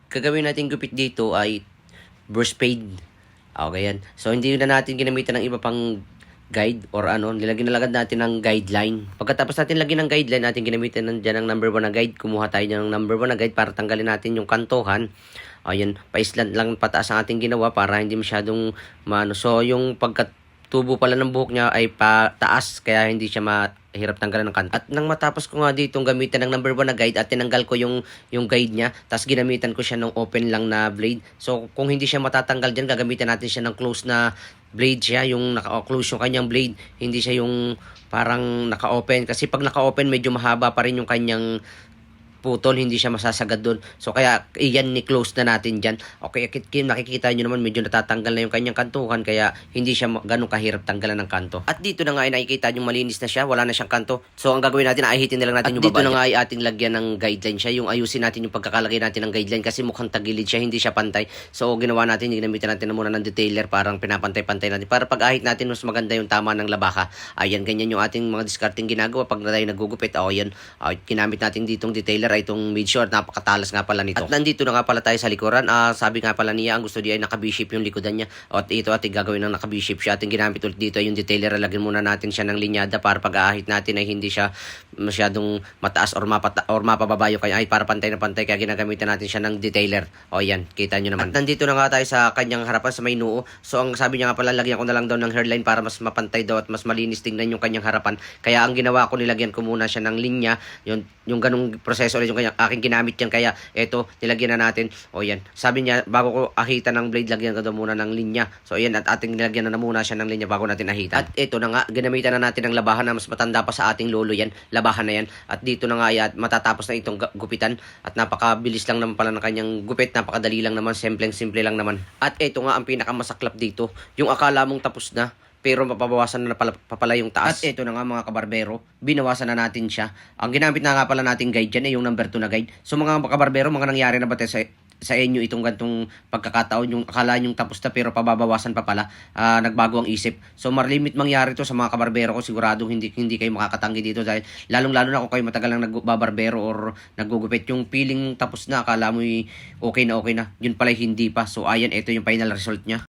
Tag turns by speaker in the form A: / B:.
A: gagawin natin gupit dito ay brush fade. Okay yan. So, hindi na natin ginamitan ng iba pang guide or ano, nilagyan na lang natin ng guideline. Pagkatapos natin lagyan ng guideline, natin ginamitan dyan ng number 1 na guide. Kumuha tayo ng number 1 na guide para tanggalin natin yung kantuhan. Ayan, paislant lang pataas ang ating ginawa para hindi masyadong maano. So, yung pagkatubo pala ng buhok niya ay pataas, kaya hindi siya mahirap tanggalan ng kanto. At nang matapos ko nga ditong gamitan ng number 1 na guide at tinanggal ko yung guide niya, tapos ginamitan ko siya ng open lang na blade. So, kung hindi siya matatanggal dyan, gagamitan natin siya ng close na blade siya, yung naka-close yung kanyang blade. Hindi siya yung parang naka-open. Kasi pag naka-open, medyo mahaba pa rin yung kanyang putol, hindi siya masasagad doon. So, kaya iyan ni-close na natin dyan. Okay, nakikita nyo naman medyo natatanggal na yung kanyang kantuhan, kaya hindi siya ganun kahirap tanggalan ng kanto. At dito na nga ay nakikita nyo malinis na siya, wala na siyang kanto. So, ang gagawin natin, ahitin na lang natin at yung baba. At dito na nga ay ating lagyan ng guideline siya, yung ayusin natin yung pagkakalagay natin ng guideline kasi mukhang tagilid siya, hindi siya pantay. So, ginawa natin, ginamitan natin na muna ng detailer, parang pinapantay-pantay natin. Para pag ahit natin, mas maganda yung tama ng labaka. Ayan, ganyan yung ating mga discarding ginagawa pag tayo nagugupit. O, ayan, ginamit natin ditong detailer ay itong mid short, napakatalas nga pala nito. At nandito na nga pala tayo sa likuran. Sabi nga pala niya, ang gusto niya ay naka-V-shape yung likodan niya. At ito ating gagawin ng naka-V-shape siya. Ating ginamit ulit dito yung detailer. Lagyan muna natin siya ng linyada para pag-aahit natin ay hindi siya masyadong mataas or mapababa yung kanya. Ay para pantay na pantay, kaya ginagamitan natin siya ng detailer. O yan, kita nyo naman. At nandito na nga tayo sa kanyang harapan sa may noo. So ang sabi niya nga pala, lagyan ko na lang daw ng hairline para mas mapantay daw at mas malinis tingnan yung kanyang harapan. Kaya ang ginawa ko, nilagyan ko muna siya ng linya. Yung ganung proseso ulit yung kanyang aking ginamit yan. Kaya eto, nilagyan na natin. O yan. Sabi niya, bago ko ahitan ng blade, lagyan ko daw muna ng linya. So yan, at ating nilagyan na muna siya ng linya bago natin ahitan. At eto na nga, ginamitan na natin ng labahan na mas matanda pa sa ating lolo yan. Labahan na yan. At dito na nga ay matatapos na itong gupitan. At napakabilis lang naman pala ng kanyang gupit. Napakadali lang naman. Simple lang naman. At eto nga ang pinakamasaklap dito. Yung akala mong tapos na, pero mapabawasan na pala yung taas. At ito na nga mga kabarbero, binawasan na natin siya. Ang ginamit na nga pala nating guide dyan ay yung number 2 na guide. So mga kabarbero, mga nangyari na ba sa inyo itong gantong pagkakataon, yung akala nyong tapos na pero pababawasan pa pala, nagbago ang isip. So malimit mangyari to sa mga kabarbero ko, sigurado hindi kayo makakatanggi dito dahil lalong-lalo na kung kayo matagal lang nagbabarbero or naggugupit, yung feeling tapos na, akala mo okay na, yun pala hindi pa. So ayan, ito yung final result niya.